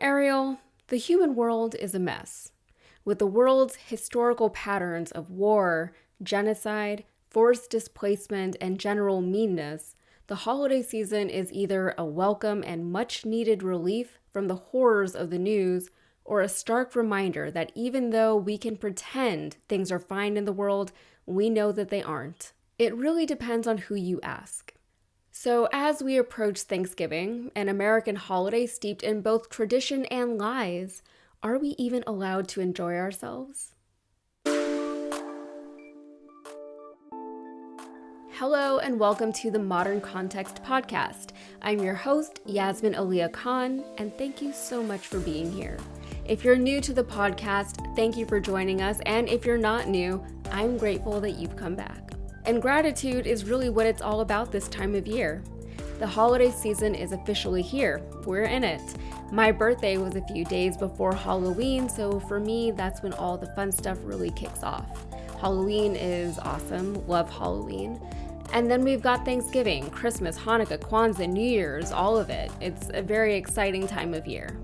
Ariel, the human world is a mess. With the world's historical patterns of war, genocide, forced displacement, and general meanness, the holiday season is either a welcome and much-needed relief from the horrors of the news, or a stark reminder that even though we can pretend things are fine in the world, we know that they aren't. It really depends on who you ask. So as we approach Thanksgiving, an American holiday steeped in both tradition and lies, are we even allowed to enjoy ourselves? Hello and welcome to the Modern Context Podcast. I'm your host, Yasmin Aliyah Khan, and thank you so much for being here. If you're new to the podcast, thank you for joining us, and if you're not new, I'm grateful that you've come back. And gratitude is really what it's all about this time of year. The holiday season is officially here. We're in it. My birthday was a few days before Halloween, so for me, that's when all the fun stuff really kicks off. Halloween is awesome. Love Halloween. And then we've got Thanksgiving, Christmas, Hanukkah, Kwanzaa, New Year's, all of it. It's a very exciting time of year.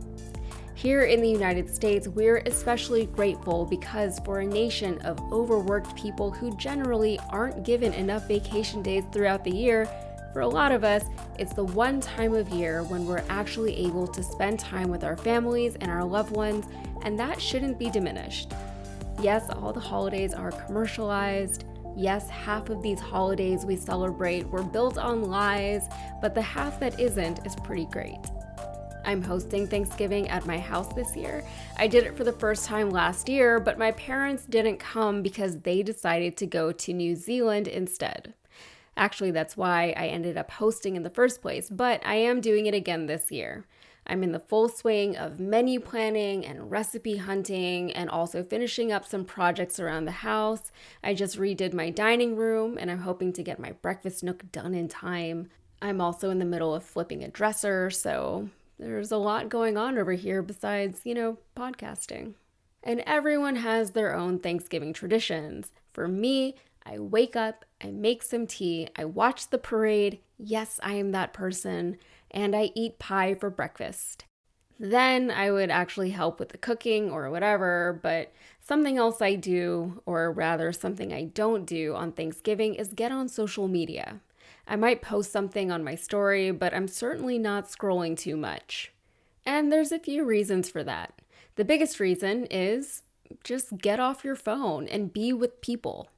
Here in the United States, we're especially grateful because for a nation of overworked people who generally aren't given enough vacation days throughout the year, for a lot of us, it's the one time of year when we're actually able to spend time with our families and our loved ones, and that shouldn't be diminished. Yes, all the holidays are commercialized. Yes, half of these holidays we celebrate were built on lies, but the half that isn't is pretty great. I'm hosting Thanksgiving at my house this year. I did it for the first time last year, but my parents didn't come because they decided to go to New Zealand instead. Actually, that's why I ended up hosting in the first place, but I am doing it again this year. I'm in the full swing of menu planning and recipe hunting and also finishing up some projects around the house. I just redid my dining room and I'm hoping to get my breakfast nook done in time. I'm also in the middle of flipping a dresser, so there's a lot going on over here besides, podcasting. And everyone has their own Thanksgiving traditions. For me, I wake up, I make some tea, I watch the parade, yes, I am that person, and I eat pie for breakfast. Then I would actually help with the cooking or whatever, but something else I do, or rather something I don't do on Thanksgiving is get on social media. I might post something on my story, but I'm certainly not scrolling too much. And there's a few reasons for that. The biggest reason is just get off your phone and be with people.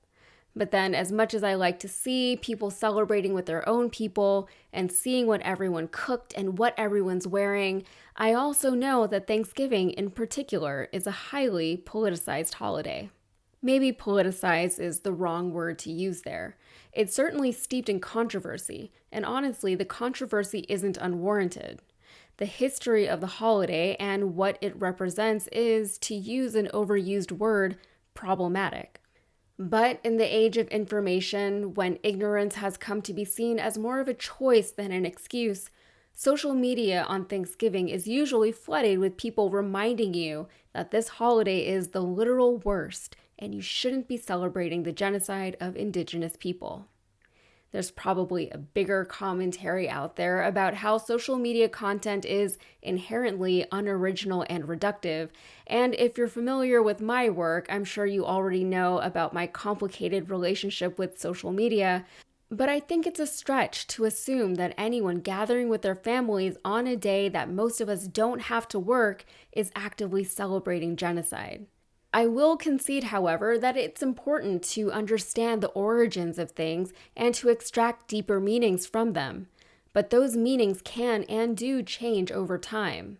But then as much as I like to see people celebrating with their own people and seeing what everyone cooked and what everyone's wearing, I also know that Thanksgiving in particular is a highly politicized holiday. Maybe politicized is the wrong word to use there. It's certainly steeped in controversy, and honestly, the controversy isn't unwarranted. The history of the holiday and what it represents is, to use an overused word, problematic. But in the age of information, when ignorance has come to be seen as more of a choice than an excuse, social media on Thanksgiving is usually flooded with people reminding you that this holiday is the literal worst and you shouldn't be celebrating the genocide of Indigenous people. There's probably a bigger commentary out there about how social media content is inherently unoriginal and reductive. And if you're familiar with my work, I'm sure you already know about my complicated relationship with social media. But I think it's a stretch to assume that anyone gathering with their families on a day that most of us don't have to work is actively celebrating genocide. I will concede, however, that it's important to understand the origins of things and to extract deeper meanings from them. But those meanings can and do change over time.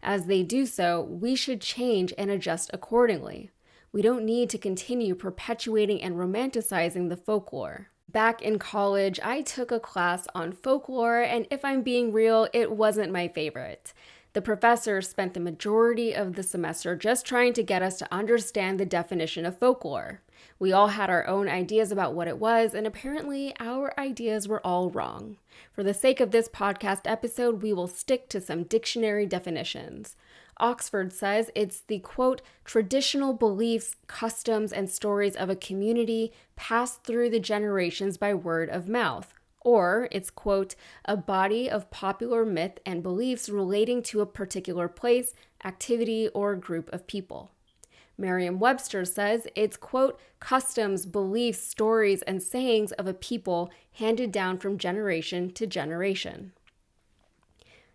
As they do so, we should change and adjust accordingly. We don't need to continue perpetuating and romanticizing the folklore. Back in college, I took a class on folklore, and if I'm being real, it wasn't my favorite. The professor spent the majority of the semester just trying to get us to understand the definition of folklore. We all had our own ideas about what it was, and apparently our ideas were all wrong. For the sake of this podcast episode, we will stick to some dictionary definitions. Oxford says it's the, quote, traditional beliefs, customs, and stories of a community passed through the generations by word of mouth, or it's, quote, a body of popular myth and beliefs relating to a particular place, activity, or group of people. Merriam-Webster says it's, quote, customs, beliefs, stories, and sayings of a people handed down from generation to generation.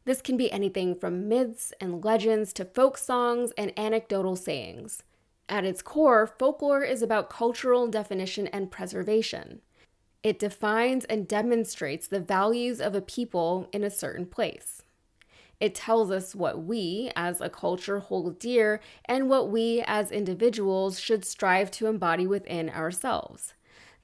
This can be anything from myths and legends to folk songs and anecdotal sayings. At its core, folklore is about cultural definition and preservation. It defines and demonstrates the values of a people in a certain place. It tells us what we, as a culture, hold dear and what we, as individuals, should strive to embody within ourselves.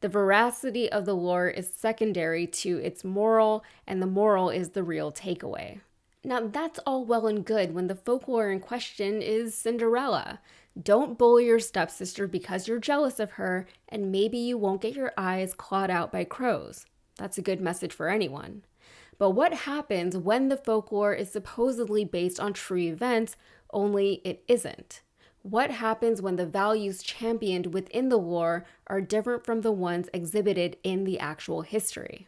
The veracity of the lore is secondary to its moral, and the moral is the real takeaway. Now, that's all well and good when the folklore in question is Cinderella. Don't bully your stepsister because you're jealous of her, and maybe you won't get your eyes clawed out by crows. That's a good message for anyone. But what happens when the folklore is supposedly based on true events, only it isn't? What happens when the values championed within the lore are different from the ones exhibited in the actual history?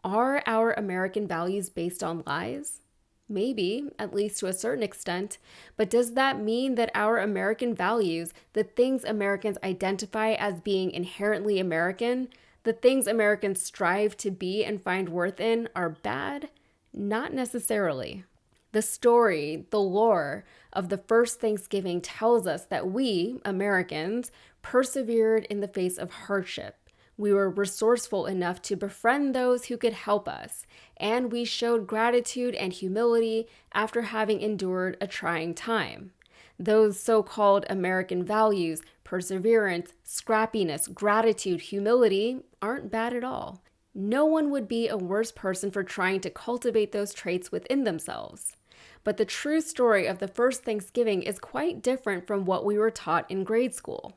Are our American values based on lies? Maybe, at least to a certain extent, but does that mean that our American values, the things Americans identify as being inherently American, the things Americans strive to be and find worth in, are bad? Not necessarily. The story, the lore of the first Thanksgiving tells us that we, Americans, persevered in the face of hardship. We were resourceful enough to befriend those who could help us, and we showed gratitude and humility after having endured a trying time. Those so-called American values, perseverance, scrappiness, gratitude, humility, aren't bad at all. No one would be a worse person for trying to cultivate those traits within themselves. But the true story of the first Thanksgiving is quite different from what we were taught in grade school.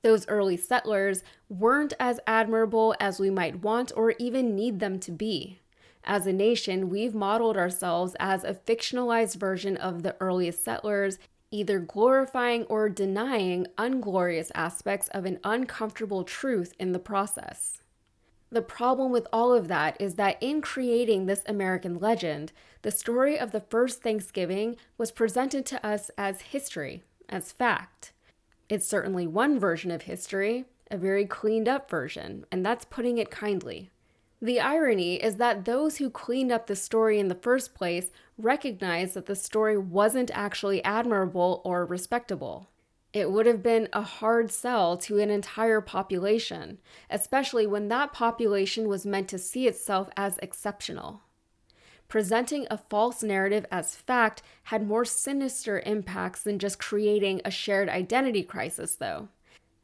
Those early settlers weren't as admirable as we might want or even need them to be. As a nation, we've modeled ourselves as a fictionalized version of the earliest settlers, either glorifying or denying unglorious aspects of an uncomfortable truth in the process. The problem with all of that is that in creating this American legend, the story of the first Thanksgiving was presented to us as history, as fact. It's certainly one version of history, a very cleaned up version, and that's putting it kindly. The irony is that those who cleaned up the story in the first place recognized that the story wasn't actually admirable or respectable. It would have been a hard sell to an entire population, especially when that population was meant to see itself as exceptional. Presenting a false narrative as fact had more sinister impacts than just creating a shared identity crisis, though.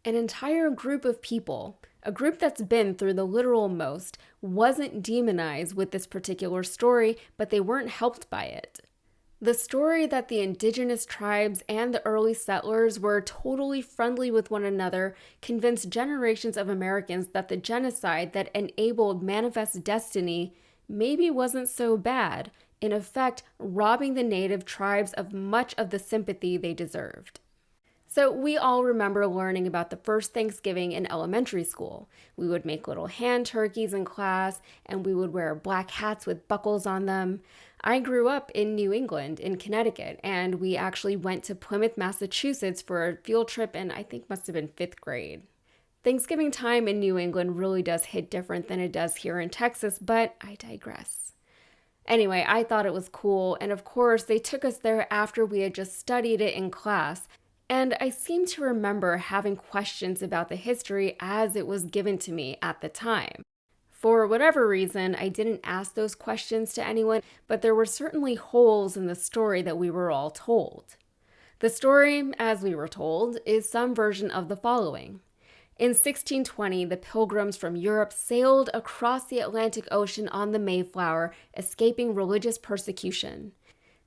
An entire group of people, a group that's been through the literal most, wasn't demonized with this particular story, but they weren't helped by it. The story that the indigenous tribes and the early settlers were totally friendly with one another convinced generations of Americans that the genocide that enabled Manifest Destiny maybe wasn't so bad, in effect robbing the native tribes of much of the sympathy they deserved. So we all remember learning about the first Thanksgiving in elementary school. We would make little hand turkeys in class, and we would wear black hats with buckles on them. I grew up in New England, in Connecticut, and we actually went to Plymouth, Massachusetts for a field trip in, I think must have been 5th grade. Thanksgiving time in New England really does hit different than it does here in Texas, but I digress. Anyway, I thought it was cool, and of course, they took us there after we had just studied it in class, and I seem to remember having questions about the history as it was given to me at the time. For whatever reason, I didn't ask those questions to anyone, but there were certainly holes in the story that we were all told. The story, as we were told, is some version of the following. In 1620, the Pilgrims from Europe sailed across the Atlantic Ocean on the Mayflower, escaping religious persecution.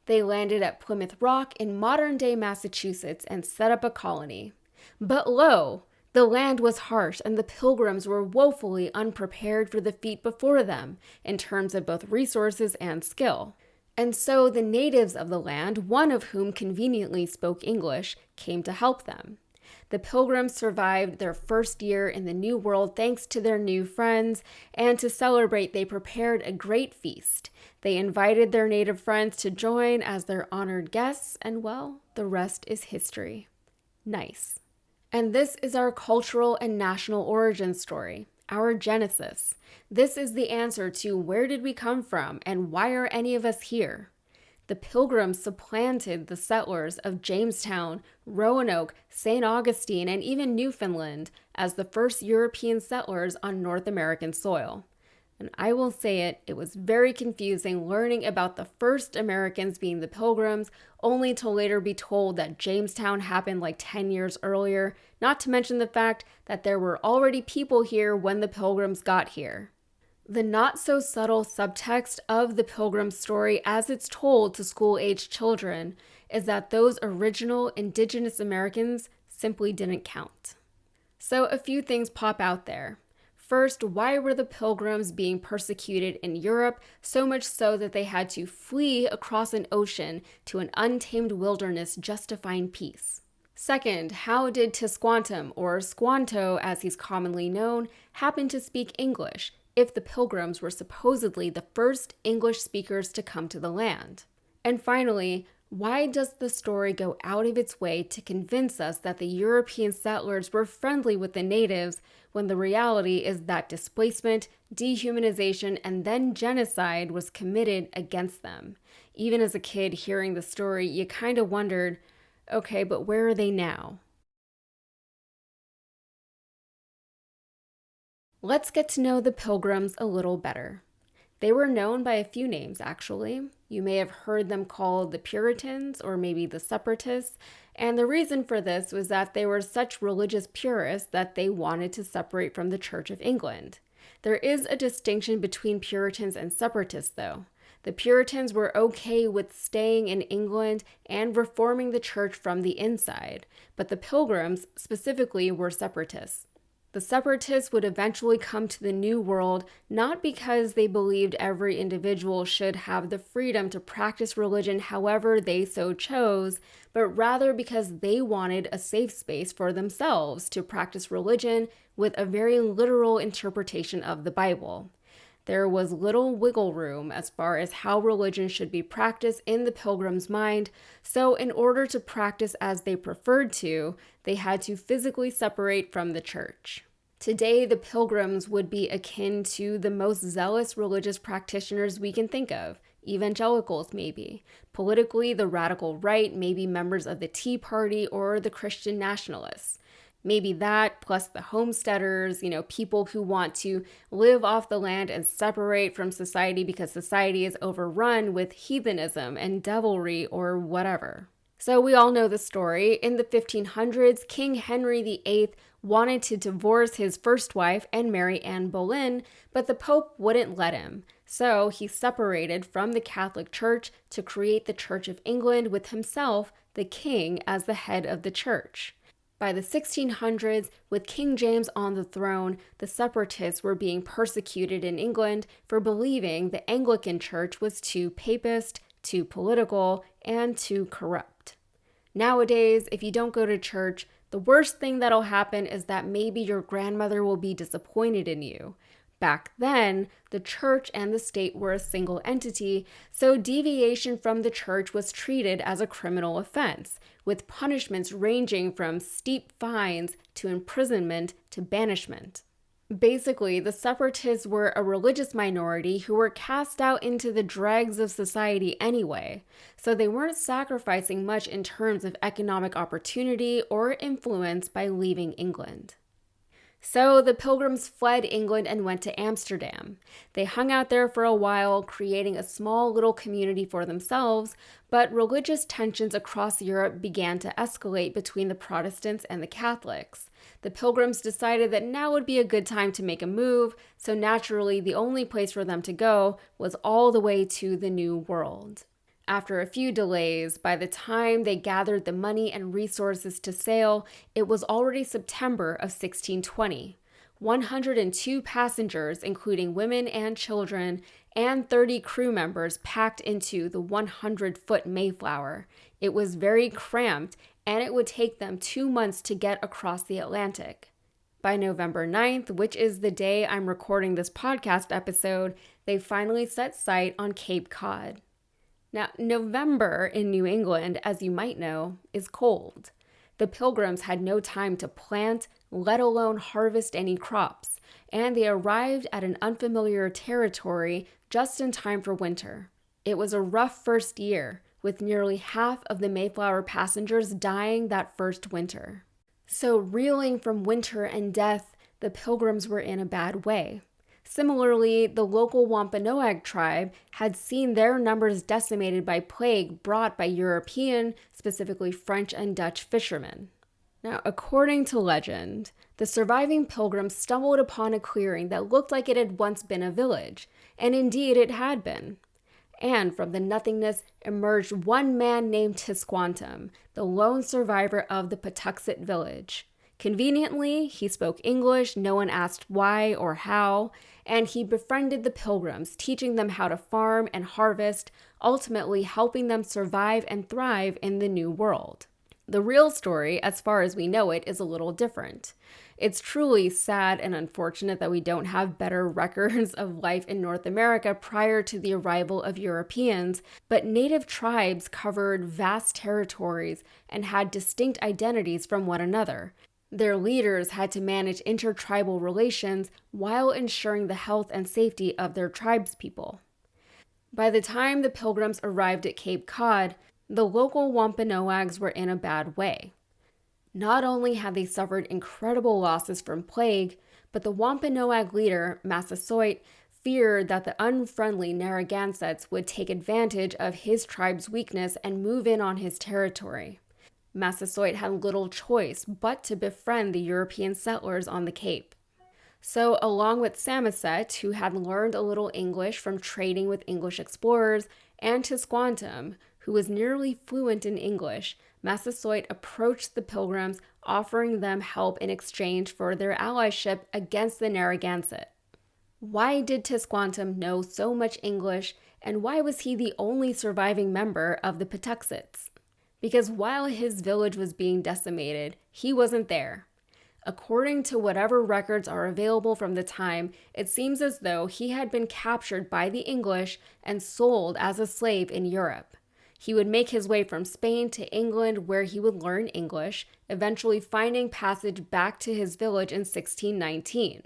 They landed at Plymouth Rock in modern-day Massachusetts and set up a colony. But lo, the land was harsh and the Pilgrims were woefully unprepared for the feat before them in terms of both resources and skill. And so the natives of the land, one of whom conveniently spoke English, came to help them. The Pilgrims survived their first year in the New World thanks to their new friends, and to celebrate, they prepared a great feast. They invited their native friends to join as their honored guests, and well, the rest is history. Nice. And this is our cultural and national origin story, our Genesis. This is the answer to where did we come from and why are any of us here? The Pilgrims supplanted the settlers of Jamestown, Roanoke, St. Augustine, and even Newfoundland as the first European settlers on North American soil. And I will say it was very confusing learning about the first Americans being the Pilgrims, only to later be told that Jamestown happened like 10 years earlier, not to mention the fact that there were already people here when the Pilgrims got here. The not-so-subtle subtext of the Pilgrim story as it's told to school-age children is that those original indigenous Americans simply didn't count. So a few things pop out there. First, why were the Pilgrims being persecuted in Europe, so much so that they had to flee across an ocean to an untamed wilderness just to find peace? Second, how did Tisquantum, or Squanto as he's commonly known, happen to speak English, if the Pilgrims were supposedly the first English speakers to come to the land? And finally, why does the story go out of its way to convince us that the European settlers were friendly with the natives when the reality is that displacement, dehumanization, and then genocide was committed against them? Even as a kid hearing the story, you kind of wondered, okay, but where are they now? Let's get to know the Pilgrims a little better. They were known by a few names, actually. You may have heard them called the Puritans or maybe the Separatists, and the reason for this was that they were such religious purists that they wanted to separate from the Church of England. There is a distinction between Puritans and Separatists, though. The Puritans were okay with staying in England and reforming the church from the inside, but the Pilgrims specifically were Separatists. The Separatists would eventually come to the New World not because they believed every individual should have the freedom to practice religion however they so chose, but rather because they wanted a safe space for themselves to practice religion with a very literal interpretation of the Bible. There was little wiggle room as far as how religion should be practiced in the Pilgrims' mind, so in order to practice as they preferred to, they had to physically separate from the church. Today, the Pilgrims would be akin to the most zealous religious practitioners we can think of, evangelicals maybe. Politically, the radical right, maybe members of the Tea Party or the Christian nationalists. Maybe that, plus the homesteaders, people who want to live off the land and separate from society because society is overrun with heathenism and devilry or whatever. So we all know the story. In the 1500s, King Henry VIII wanted to divorce his first wife and marry Anne Boleyn, but the Pope wouldn't let him. So he separated from the Catholic Church to create the Church of England with himself, the king, as the head of the church. By the 1600s, with King James on the throne, the separatists were being persecuted in England for believing the Anglican Church was too papist, too political, and too corrupt. Nowadays, if you don't go to church, the worst thing that'll happen is that maybe your grandmother will be disappointed in you. Back then, the church and the state were a single entity, so deviation from the church was treated as a criminal offense, with punishments ranging from steep fines to imprisonment to banishment. Basically, the separatists were a religious minority who were cast out into the dregs of society anyway, so they weren't sacrificing much in terms of economic opportunity or influence by leaving England. So the Pilgrims fled England and went to Amsterdam. They hung out there for a while, creating a small little community for themselves, but religious tensions across Europe began to escalate between the Protestants and the Catholics. The Pilgrims decided that now would be a good time to make a move, so naturally the only place for them to go was all the way to the New World. After a few delays, by the time they gathered the money and resources to sail, it was already September of 1620. 102 passengers, including women and children, and 30 crew members packed into the 100-foot Mayflower. It was very cramped, and it would take them 2 months to get across the Atlantic. By November 9th, which is the day I'm recording this podcast episode, they finally set sight on Cape Cod. Now, November in New England, as you might know, is cold. The Pilgrims had no time to plant, let alone harvest any crops, and they arrived at an unfamiliar territory just in time for winter. It was a rough first year, with nearly half of the Mayflower passengers dying that first winter. So, reeling from winter and death, the Pilgrims were in a bad way. Similarly, the local Wampanoag tribe had seen their numbers decimated by plague brought by European, specifically French and Dutch fishermen. Now, according to legend, the surviving Pilgrims stumbled upon a clearing that looked like it had once been a village, and indeed it had been. And from the nothingness emerged one man named Tisquantum, the lone survivor of the Patuxet village. Conveniently, he spoke English, no one asked why or how, and he befriended the Pilgrims, teaching them how to farm and harvest, ultimately helping them survive and thrive in the New World. The real story, as far as we know it, is a little different. It's truly sad and unfortunate that we don't have better records of life in North America prior to the arrival of Europeans, but native tribes covered vast territories and had distinct identities from one another. Their leaders had to manage intertribal relations while ensuring the health and safety of their tribespeople. By the time the Pilgrims arrived at Cape Cod, the local Wampanoags were in a bad way. Not only had they suffered incredible losses from plague, but the Wampanoag leader, Massasoit, feared that the unfriendly Narragansetts would take advantage of his tribe's weakness and move in on his territory. Massasoit had little choice but to befriend the European settlers on the Cape. So, along with Samoset, who had learned a little English from trading with English explorers, and Tisquantum, who was nearly fluent in English, Massasoit approached the Pilgrims, offering them help in exchange for their allyship against the Narragansett. Why did Tisquantum know so much English, and why was he the only surviving member of the Patuxets? Because while his village was being decimated, he wasn't there. According to whatever records are available from the time, it seems as though he had been captured by the English and sold as a slave in Europe. He would make his way from Spain to England, where he would learn English, eventually finding passage back to his village in 1619.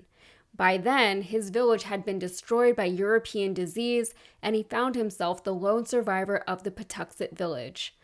By then, his village had been destroyed by European disease, and he found himself the lone survivor of the Patuxet village.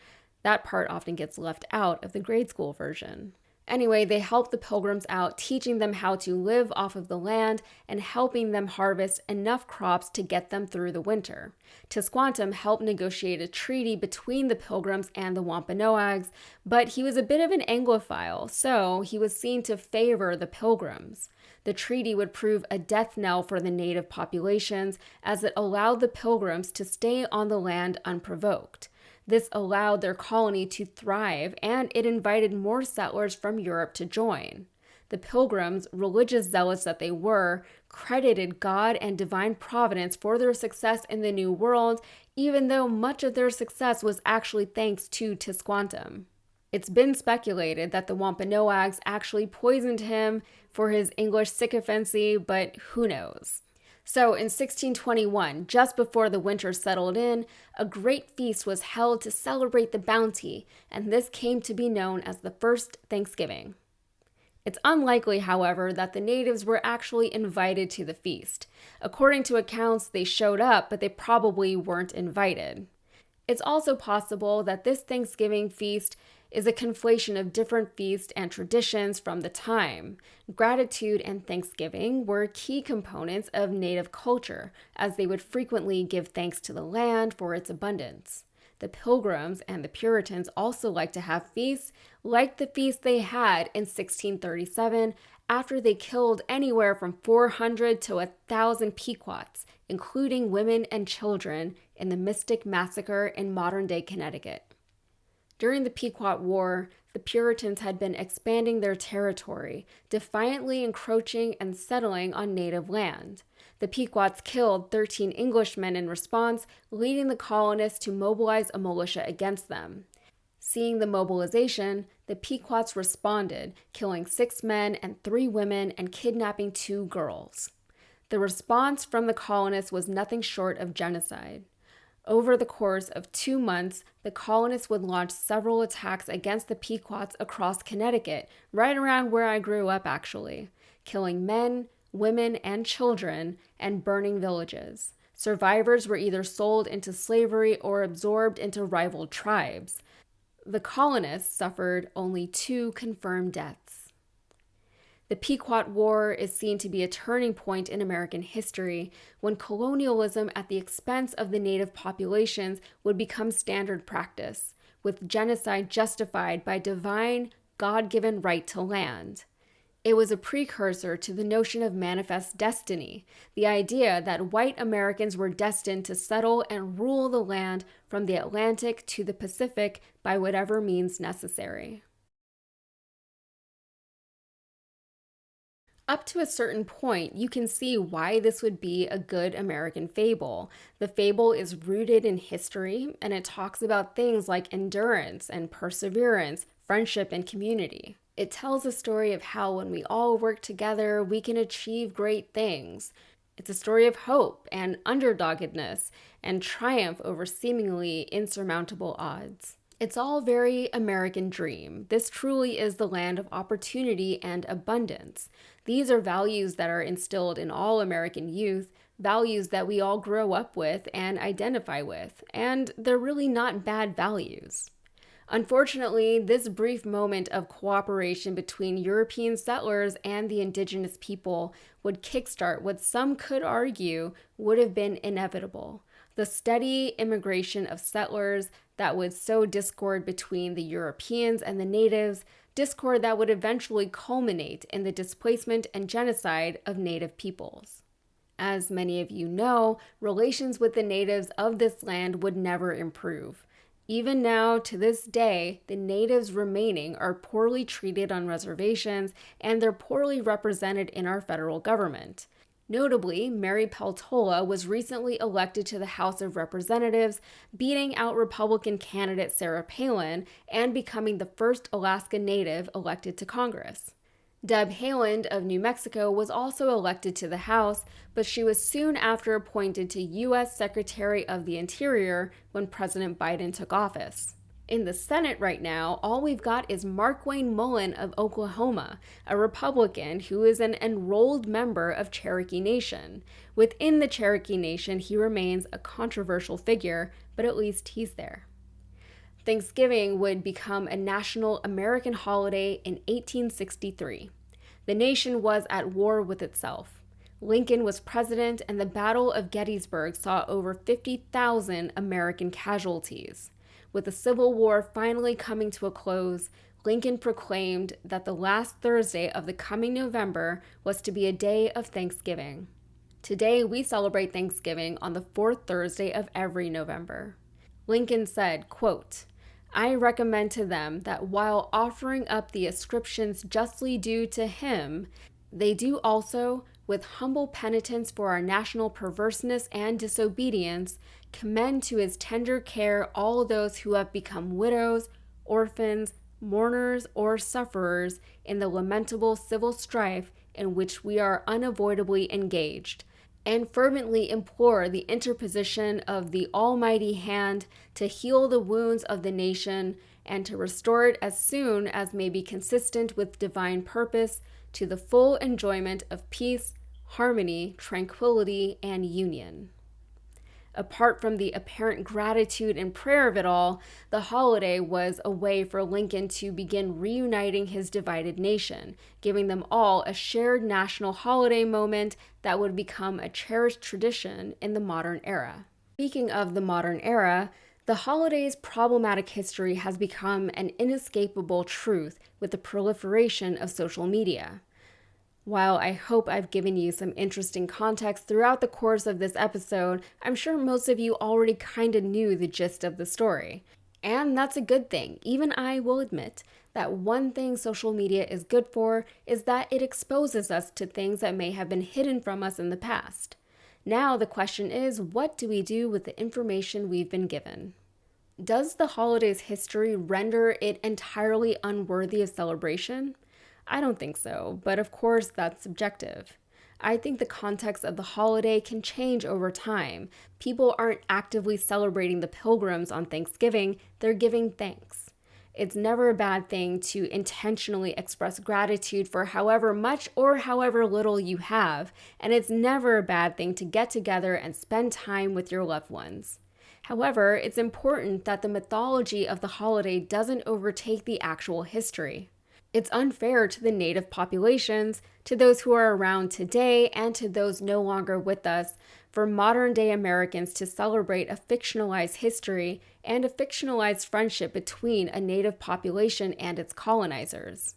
That part often gets left out of the grade school version. Anyway, they helped the Pilgrims out, teaching them how to live off of the land and helping them harvest enough crops to get them through the winter. Tisquantum helped negotiate a treaty between the Pilgrims and the Wampanoags, but he was a bit of an Anglophile, so he was seen to favor the Pilgrims. The treaty would prove a death knell for the native populations, as it allowed the Pilgrims to stay on the land unprovoked. This allowed their colony to thrive, and it invited more settlers from Europe to join. The Pilgrims, religious zealots that they were, credited God and divine providence for their success in the New World, even though much of their success was actually thanks to Tisquantum. It's been speculated that the Wampanoags actually poisoned him for his English sycophancy, but who knows? So in 1621, just before the winter settled in, a great feast was held to celebrate the bounty, and this came to be known as the First Thanksgiving. It's unlikely, however, that the natives were actually invited to the feast. According to accounts, they showed up, but they probably weren't invited. It's also possible that this Thanksgiving feast is a conflation of different feasts and traditions from the time. Gratitude and thanksgiving were key components of native culture, as they would frequently give thanks to the land for its abundance. The Pilgrims and the Puritans also liked to have feasts, like the feast they had in 1637 after they killed anywhere from 400 to 1,000 Pequots, including women and children, in the Mystic Massacre in modern-day Connecticut. During the Pequot War, the Puritans had been expanding their territory, defiantly encroaching and settling on native land. The Pequots killed 13 Englishmen in response, leading the colonists to mobilize a militia against them. Seeing the mobilization, the Pequots responded, killing 6 men and 3 women and kidnapping 2 girls. The response from the colonists was nothing short of genocide. Over the course of 2 months, the colonists would launch several attacks against the Pequots across Connecticut, right around where I grew up actually, killing men, women, and children, and burning villages. Survivors were either sold into slavery or absorbed into rival tribes. The colonists suffered only 2 confirmed deaths. The Pequot War is seen to be a turning point in American history when colonialism at the expense of the native populations would become standard practice, with genocide justified by divine, God-given right to land. It was a precursor to the notion of manifest destiny, the idea that white Americans were destined to settle and rule the land from the Atlantic to the Pacific by whatever means necessary. Up to a certain point, you can see why this would be a good American fable. The fable is rooted in history, and it talks about things like endurance and perseverance, friendship, and community. It tells a story of how when we all work together, we can achieve great things. It's a story of hope and underdoggedness and triumph over seemingly insurmountable odds. It's all very American dream. This truly is the land of opportunity and abundance. These are values that are instilled in all American youth, values that we all grow up with and identify with, and they're really not bad values. Unfortunately, this brief moment of cooperation between European settlers and the indigenous people would kickstart what some could argue would have been inevitable: the steady immigration of settlers that would sow discord between the Europeans and the natives, discord that would eventually culminate in the displacement and genocide of native peoples. As many of you know, relations with the natives of this land would never improve. Even now, to this day, the natives remaining are poorly treated on reservations and they're poorly represented in our federal government. Notably, Mary Peltola was recently elected to the House of Representatives, beating out Republican candidate Sarah Palin and becoming the first Alaska Native elected to Congress. Deb Haaland of New Mexico was also elected to the House, but she was soon after appointed to U.S. Secretary of the Interior when President Biden took office. In the Senate right now, all we've got is Markwayne Mullin of Oklahoma, a Republican who is an enrolled member of Cherokee Nation. Within the Cherokee Nation, he remains a controversial figure, but at least he's there. Thanksgiving would become a national American holiday in 1863. The nation was at war with itself. Lincoln was president, and the Battle of Gettysburg saw over 50,000 American casualties. With the Civil War finally coming to a close, Lincoln proclaimed that the last Thursday of the coming November was to be a day of Thanksgiving. Today, we celebrate Thanksgiving on the 4th Thursday of every November. Lincoln said, quote, "I recommend to them that while offering up the ascriptions justly due to him, they do also, with humble penitence for our national perverseness and disobedience, commend to his tender care all those who have become widows, orphans, mourners, or sufferers in the lamentable civil strife in which we are unavoidably engaged, and fervently implore the interposition of the Almighty hand to heal the wounds of the nation and to restore it as soon as may be consistent with divine purpose to the full enjoyment of peace, harmony, tranquility, and union." Apart from the apparent gratitude and prayer of it all, the holiday was a way for Lincoln to begin reuniting his divided nation, giving them all a shared national holiday moment that would become a cherished tradition in the modern era. Speaking of the modern era, the holiday's problematic history has become an inescapable truth with the proliferation of social media. While I hope I've given you some interesting context throughout the course of this episode, I'm sure most of you already kind of knew the gist of the story. And that's a good thing. Even I will admit that one thing social media is good for is that it exposes us to things that may have been hidden from us in the past. Now the question is, what do we do with the information we've been given? Does the holiday's history render it entirely unworthy of celebration? I don't think so, but of course that's subjective. I think the context of the holiday can change over time. People aren't actively celebrating the Pilgrims on Thanksgiving, they're giving thanks. It's never a bad thing to intentionally express gratitude for however much or however little you have, and it's never a bad thing to get together and spend time with your loved ones. However, it's important that the mythology of the holiday doesn't overtake the actual history. It's unfair to the native populations, to those who are around today, and to those no longer with us, for modern-day Americans to celebrate a fictionalized history and a fictionalized friendship between a native population and its colonizers.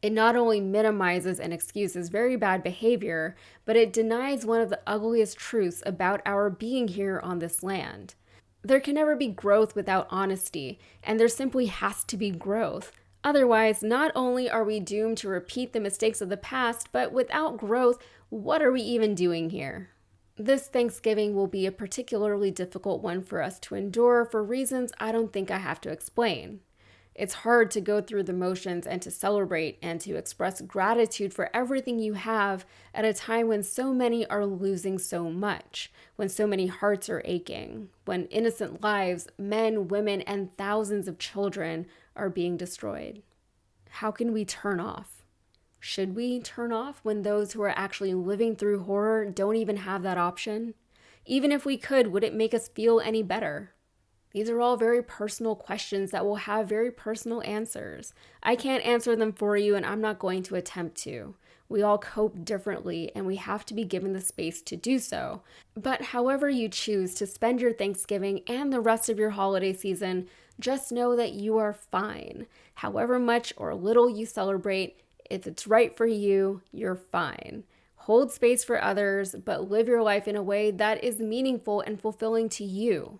It not only minimizes and excuses very bad behavior, but it denies one of the ugliest truths about our being here on this land. There can never be growth without honesty, and there simply has to be growth. Otherwise, not only are we doomed to repeat the mistakes of the past, but without growth, what are we even doing here? This Thanksgiving will be a particularly difficult one for us to endure for reasons I don't think I have to explain. It's hard to go through the motions and to celebrate and to express gratitude for everything you have at a time when so many are losing so much, when so many hearts are aching, when innocent lives, men, women, and thousands of children are being destroyed. How can we turn off? Should we turn off when those who are actually living through horror don't even have that option? Even if we could, would it make us feel any better? These are all very personal questions that will have very personal answers. I can't answer them for you, and I'm not going to attempt to. We all cope differently, and we have to be given the space to do so. But however you choose to spend your Thanksgiving and the rest of your holiday season, just know that you are fine. However much or little you celebrate, if it's right for you, you're fine. Hold space for others, but live your life in a way that is meaningful and fulfilling to you.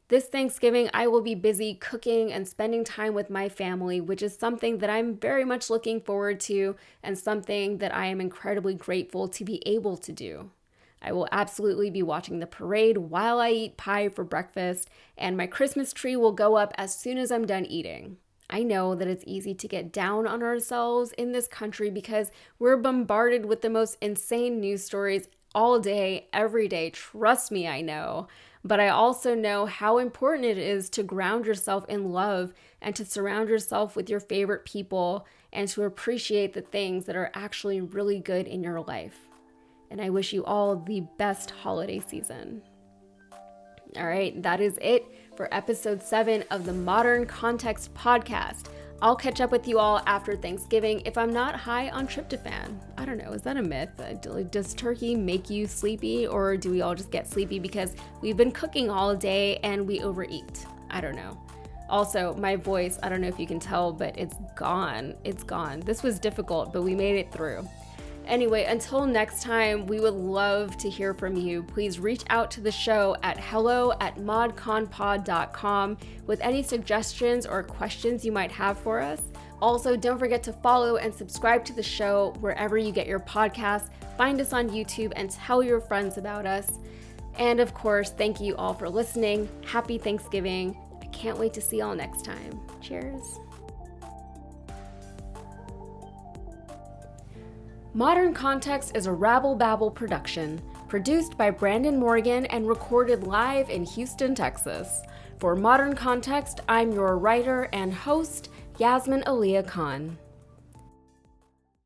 This Thanksgiving, I will be busy cooking and spending time with my family, which is something that I'm very much looking forward to and something that I am incredibly grateful to be able to do. I will absolutely be watching the parade while I eat pie for breakfast, and my Christmas tree will go up as soon as I'm done eating. I know that it's easy to get down on ourselves in this country because we're bombarded with the most insane news stories all day, every day. Trust me, I know. But I also know how important it is to ground yourself in love and to surround yourself with your favorite people and to appreciate the things that are actually really good in your life. And I wish you all the best holiday season. All right, that is it for episode 7 of the Modern Context podcast. I'll catch up with you all after Thanksgiving if I'm not high on tryptophan. I don't know, is that a myth? Does turkey make you sleepy, or do we all just get sleepy because we've been cooking all day and we overeat? I don't know. Also, my voice, I don't know if you can tell, but it's gone. It's gone. This was difficult, but we made it through. Anyway, until next time, we would love to hear from you. Please reach out to the show at hello@modconpod.com with any suggestions or questions you might have for us. Also, don't forget to follow and subscribe to the show wherever you get your podcasts. Find us on YouTube and tell your friends about us. And of course, thank you all for listening. Happy Thanksgiving. I can't wait to see y'all next time. Cheers. Modern Context is a Rabble Babble production, produced by Brandon Morgan and recorded live in Houston, Texas. For Modern Context, I'm your writer and host, Yasmin Aaliyah Khan.